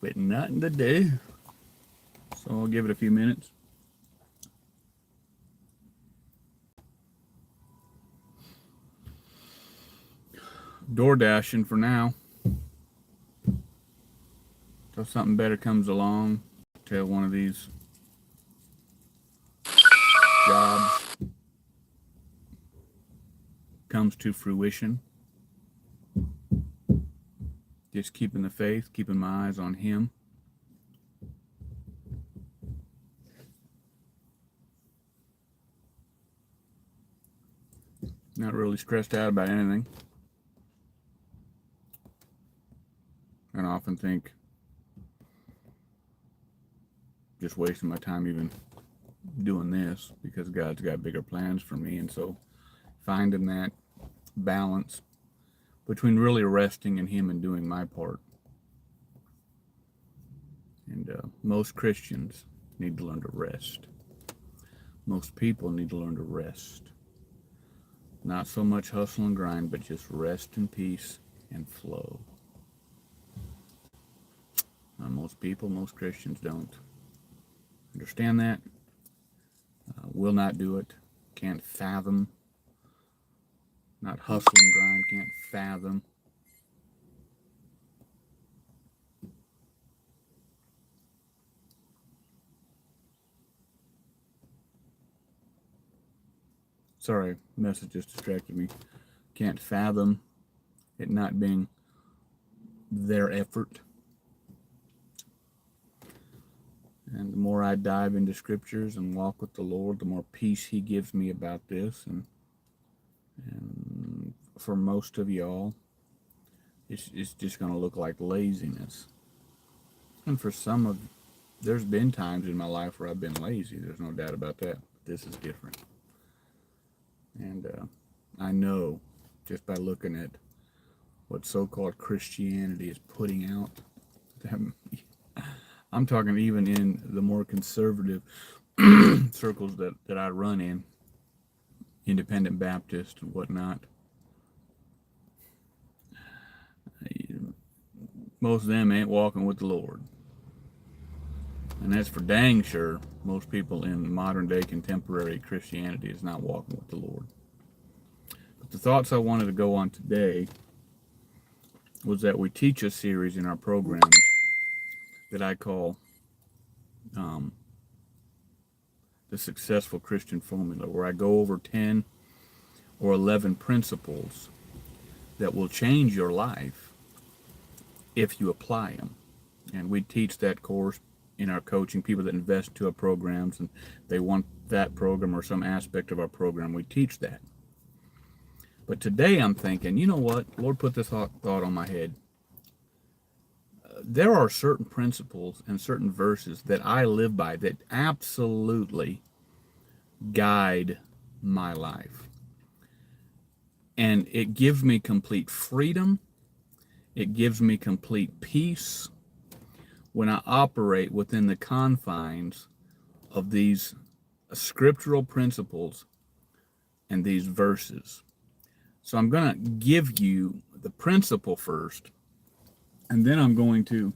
with nothing to do. So I'll give it a few minutes. Door dashing for now. Till something better comes along. Till one of these jobs comes to fruition. Just keeping the faith, keeping my eyes on Him. Not really stressed out about anything. And I often think just wasting my time even doing this, because God's got bigger plans for me. And so finding that balance between really resting in Him and doing my part. And most Christians need to learn to rest. Most people need to learn to rest. Not so much hustle and grind, but just rest in peace and flow. Most people, most Christians don't understand that. Will not do it. Can't fathom. Not hustle and grind. Can't fathom. Sorry, message just distracted me. Can't fathom it not being their effort. And the more I dive into scriptures and walk with the Lord, the more peace He gives me about this. And for most of y'all, it's just going to look like laziness. And for some of, there's been times in my life where I've been lazy. There's no doubt about that. This is different. And I know just by looking at what so-called Christianity is putting out, that I'm talking even in the more conservative circles that I run in, Independent Baptist and whatnot. Most of them ain't walking with the Lord. And that's for dang sure. Most people in modern day contemporary Christianity is not walking with the Lord. But the thoughts I wanted to go on today was that we teach a series in our programs that I call the Successful Christian Formula, where I go over 10 or 11 principles that will change your life if you apply them. And we teach that course in our coaching. People that invest into our programs and they want that program or some aspect of our program, we teach that. But today I'm thinking, you know what? The Lord put this thought on my head. There are certain principles and certain verses that I live by that absolutely guide my life. And it gives me complete freedom. It gives me complete peace when I operate within the confines of these scriptural principles and these verses. So I'm going to give you the principle first, and then I'm going to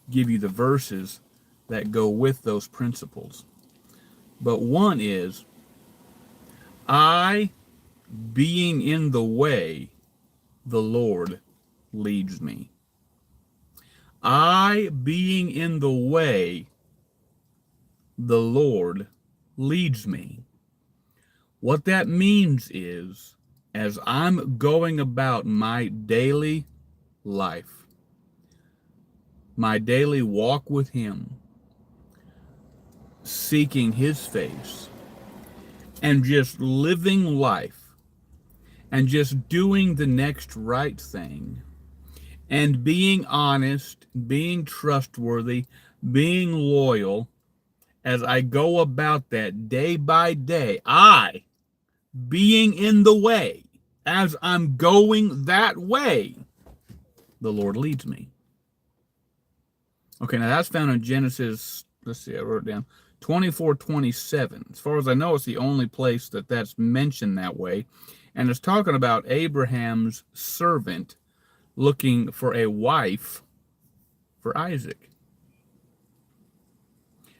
give you the verses that go with those principles. But one is, I, being in the way, the Lord leads me. I, being in the way, the Lord leads me. What that means is, as I'm going about my daily life, my daily walk with Him, seeking His face, and just living life, and just doing the next right thing, and being honest, being trustworthy, being loyal, as I go about that day by day, I, being in the way, as I'm going that way, the Lord leads me. Okay, now that's found in Genesis, let's see, I wrote it down, 24:27. As far as I know, it's the only place that that's mentioned that way. And it's talking about Abraham's servant looking for a wife for Isaac.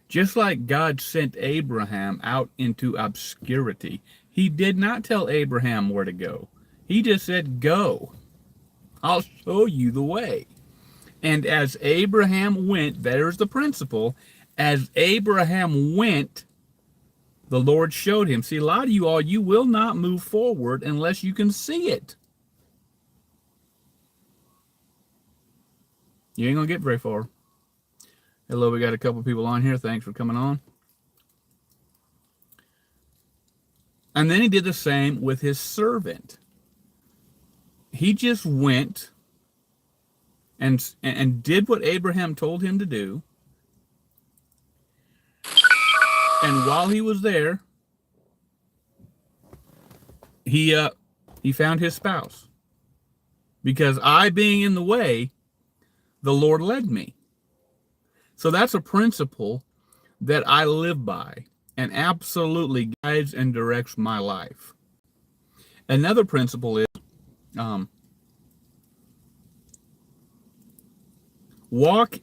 Just like God sent Abraham out into obscurity, he did not tell Abraham where to go. He just said, go. I'll show you the way. And as Abraham went, there's the principle. As Abraham went, the Lord showed him. See, a lot of you all, you will not move forward unless you can see it. You ain't going to get very far. Hello, we got a couple people on here. Thanks for coming on. And then he did the same with his servant. He just went and did what Abraham told him to do. And while he was there, he found his spouse. Because I being in the way, the Lord led me. So that's a principle that I live by and absolutely guides and directs my life. Another principle is walk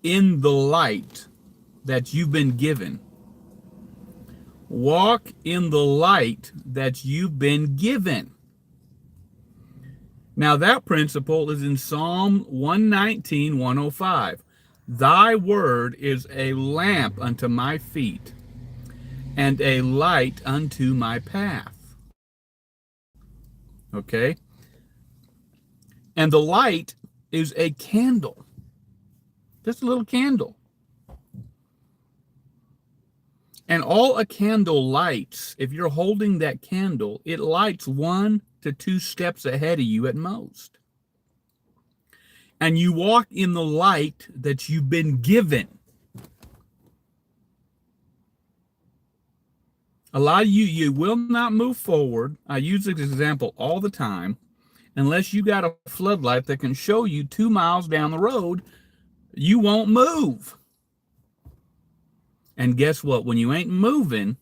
in the light that you've been given. Walk in the light that you've been given. Now that principle is in Psalm 119, 105. Thy word is a lamp unto my feet and a light unto my path. Okay? And the light is a candle. Just a little candle. And all a candle lights, if you're holding that candle, it lights 1 to 2 steps ahead of you at most. And you walk in the light that you've been given. A lot of you will not move forward. I use this example all the time. Unless you got a floodlight that can show you 2 miles down the road, you won't move. And guess what? When you ain't moving,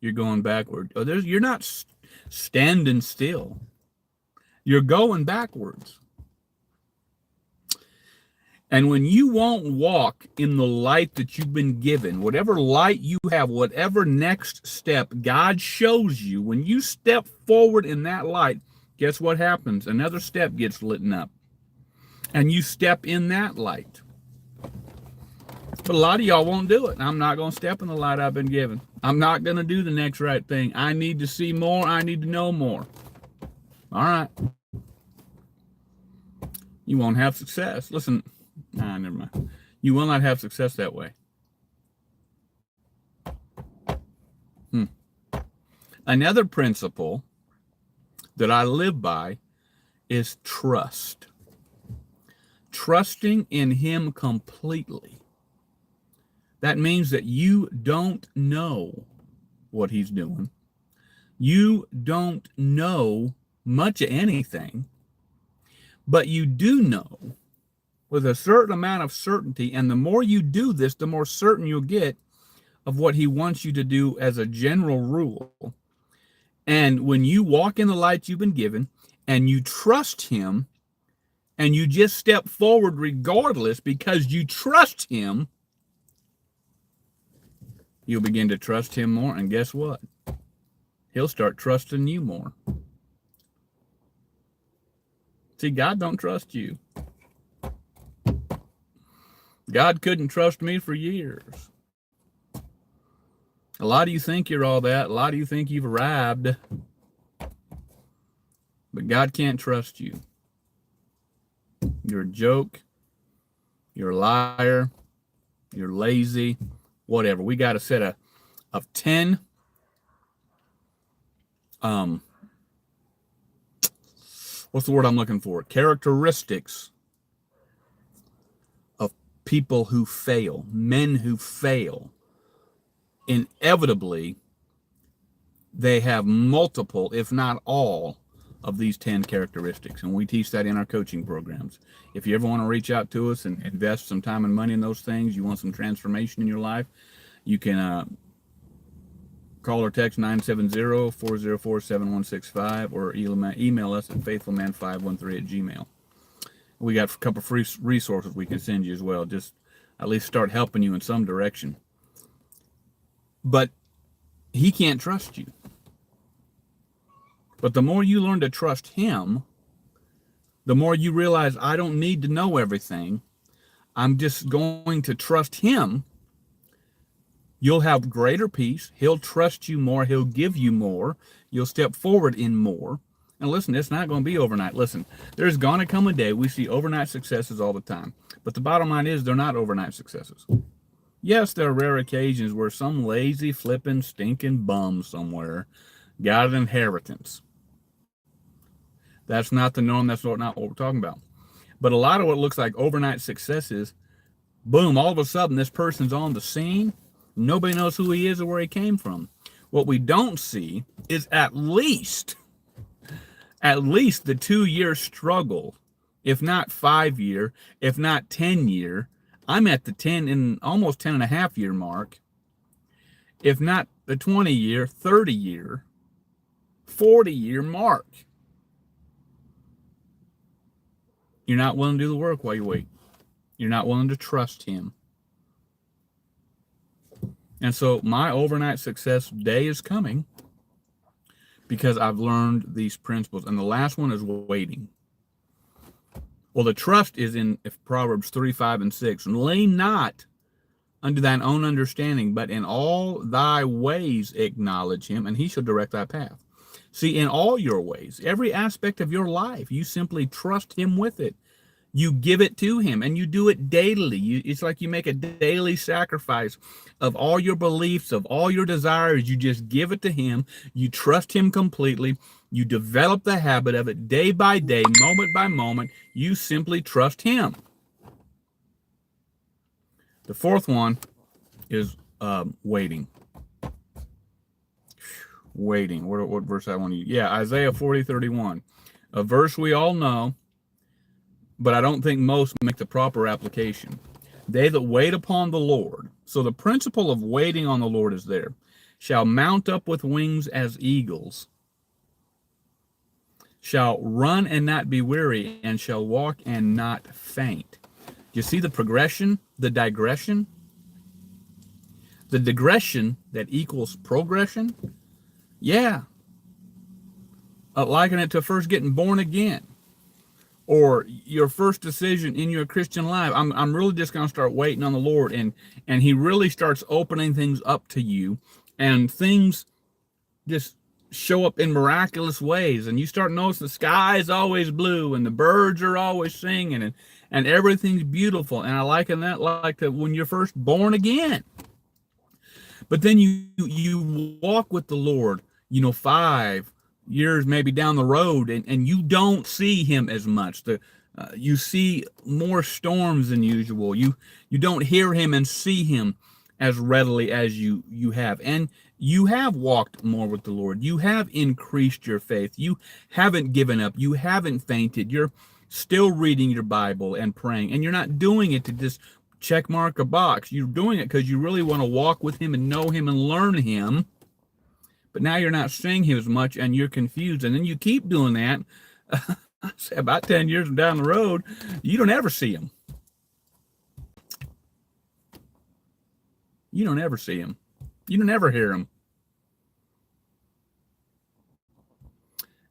you're going backward. You're not standing still. You're going backwards. And when you won't walk in the light that you've been given, whatever light you have, whatever next step God shows you, when you step forward in that light, guess what happens? Another step gets lit up. And you step in that light. But a lot of y'all won't do it. I'm not going to step in the light I've been given. I'm not going to do the next right thing. I need to see more. I need to know more. All right. You won't have success. Listen, never mind. You will not have success that way. Another principle that I live by is trust. Trusting in Him completely. That means that you don't know what He's doing. You don't know much of anything, but you do know with a certain amount of certainty, and the more you do this, the more certain you'll get of what He wants you to do as a general rule. And when you walk in the light you've been given, and you trust Him, and you just step forward regardless because you trust Him, you'll begin to trust Him more, and guess what? He'll start trusting you more. See, God don't trust you. God couldn't trust me for years. A lot of you think you're all that. A lot of you think you've arrived. But God can't trust you. You're a joke. You're a liar. You're lazy. Whatever. We got a set of 10 what's the word I'm looking for? Characteristics of people who fail, men who fail. Inevitably, they have multiple, if not all, of these 10 characteristics. And we teach that in our coaching programs. If you ever want to reach out to us and invest some time and money in those things, you want some transformation in your life, you can call or text 970-404-7165 or email us at faithfulman513@gmail.com. We got a couple free resources we can send you as well. Just at least start helping you in some direction. but he can't trust you. But the more you learn to trust him, the more you realize I don't need to know everything. I'm just going to trust him. You'll have greater peace. He'll trust you more. He'll give you more. You'll step forward in more. And listen, it's not going to be overnight. Listen, there's going to come a day we see overnight successes all the time. But the bottom line is they're not overnight successes. Yes, there are rare occasions where some lazy, flipping, stinking bum somewhere got an inheritance. That's not the norm. That's not what we're talking about. But a lot of what looks like overnight successes, boom, all of a sudden this person's on the scene. Nobody knows who he is or where he came from. What we don't see is at least the 2-year struggle, if not 5-year, if not 10-year. I'm at the 10 and almost 10 and a half year mark. If not the 20-year, 30-year, 40-year mark. You're not willing to do the work while you wait. You're not willing to trust him. And so my overnight success day is coming because I've learned these principles. And the last one is waiting. Well, the trust is in Proverbs 3, 5, and 6. And lean not unto thine own understanding, but in all thy ways acknowledge him, and he shall direct thy path. See, in all your ways, every aspect of your life, you simply trust him with it. You give it to him, and you do it daily. It's like you make a daily sacrifice of all your beliefs, of all your desires. You just give it to him. You trust him completely. You develop the habit of it day by day, moment by moment. You simply trust him. The fourth one is waiting. Waiting. What verse I want to use? Yeah, Isaiah 40:31. A verse we all know, but I don't think most make the proper application. They that wait upon the Lord. So the principle of waiting on the Lord is there. Shall mount up with wings as eagles. Shall run and not be weary, and shall walk and not faint. Do you see the progression, the digression? The digression that equals progression? Yeah. Liken it to first getting born again. Or your first decision in your Christian life. I'm really just going to start waiting on the Lord, and he really starts opening things up to you, and things just show up in miraculous ways, and you start noticing the sky is always blue, and the birds are always singing, and everything's beautiful. And I liken that like that when you're first born again. But then you walk with the Lord, 5 years maybe down the road, and you don't see him as much. You see more storms than usual. You don't hear him and see him as readily as you have. And you have walked more with the Lord. You have increased your faith. You haven't given up. You haven't fainted. You're still reading your Bible and praying. And you're not doing it to just check mark a box. You're doing it because you really want to walk with him and know him and learn him. But now you're not seeing him as much, and you're confused. And then you keep doing that. About 10 years down the road, you don't ever see him. You don't ever see him. You don't ever hear him.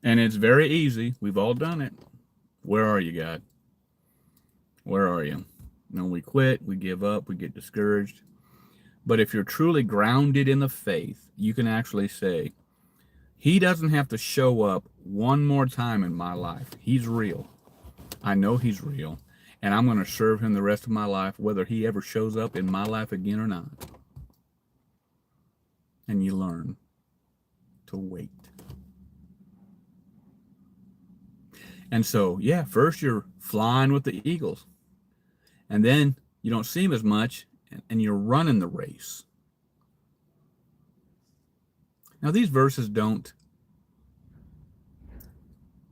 And it's very easy. We've all done it. Where are you, God? Where are you? We quit, we give up, we get discouraged. But if you're truly grounded in the faith, you can actually say, he doesn't have to show up one more time in my life. He's real. I know he's real. And I'm going to serve him the rest of my life, whether he ever shows up in my life again or not. And you learn to wait. And so, first you're flying with the eagles. And then you don't see him as much, and you're running the race. Now, these verses don't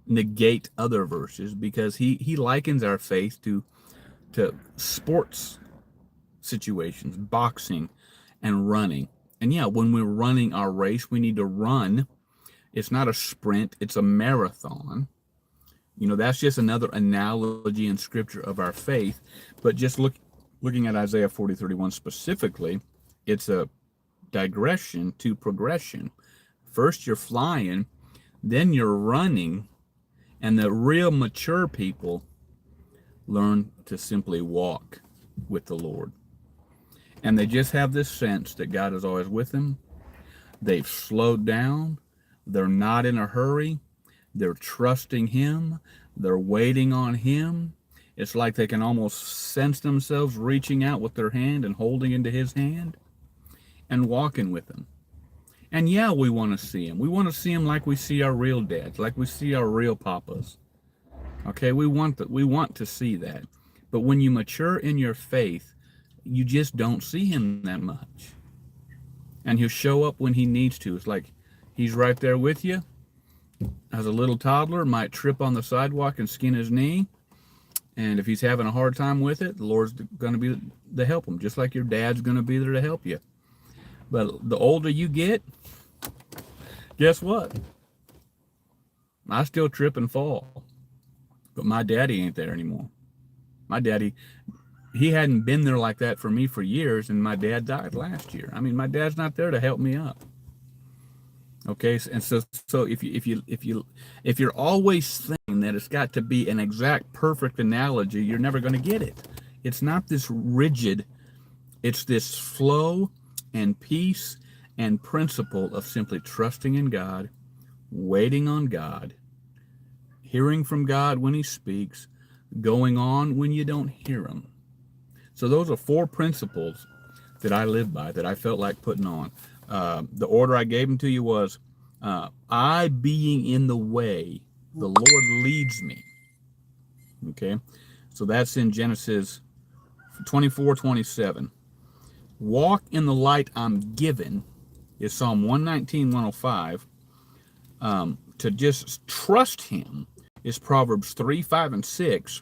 negate other verses, because he likens our faith to sports situations, boxing and running. And when we're running our race, we need to run. It's not a sprint, it's a marathon. That's just another analogy in Scripture of our faith. But just looking at Isaiah 40:31 specifically, it's a digression to progression. First you're flying, then you're running, and the real mature people learn to simply walk with the Lord. And they just have this sense that God is always with them. They've slowed down. They're not in a hurry. They're trusting Him. They're waiting on Him. It's like they can almost sense themselves reaching out with their hand and holding into His hand and walking with Him. And yeah, we want to see Him. We want to see Him like we see our real dads, like we see our real papas. Okay, we want to see that. But when you mature in your faith, you just don't see Him that much. And He'll show up when He needs to. It's like He's right there with you. As a little toddler, might trip on the sidewalk and skin his knee. And if he's having a hard time with it, the Lord's going to be there to help him, just like your dad's going to be there to help you. But the older you get, guess what? I still trip and fall. But my daddy ain't there anymore. My daddy, he hadn't been there like that for me for years, and my dad died last year. I mean, my dad's not there to help me up. Okay, and so if you're always thinking that it's got to be an exact perfect analogy, you're never going to get it. It's not this rigid. It's this flow and peace and principle of simply trusting in God, waiting on God, hearing from God when He speaks, going on when you don't hear Him. So those are 4 principles that I live by, that I felt like putting on. The order I gave them to you was, I being in the way, the Lord leads me. Okay, so that's in Genesis 24:27. Walk in the light I'm given is Psalm 119, 105. To just trust Him is Proverbs 3, 5, and 6.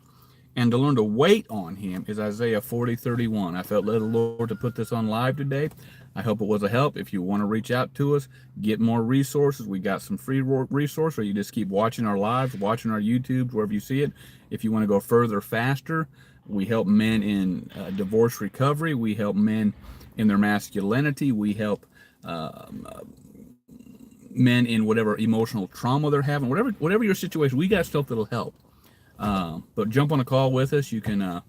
And to learn to wait on Him is Isaiah 40:31. I felt led the Lord to put this on live today. I hope it was a help. If you want to reach out to us, get more resources. We got some free resources, or you just keep watching our lives, watching our YouTubes, wherever you see it. If you want to go further, faster, we help men in divorce recovery. We help men in their masculinity. We help men in whatever emotional trauma they're having. Whatever your situation, we got stuff that'll help. But jump on a call with us. You can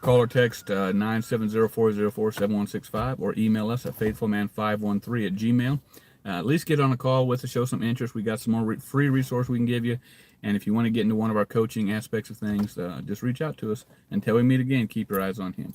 call or text 970-404-7165 or email us at faithfulman513@gmail. At least get on a call with us, show some interest. We got some more free resource we can give you. And if you want to get into one of our coaching aspects of things, just reach out to us. Until we meet again, keep your eyes on Him.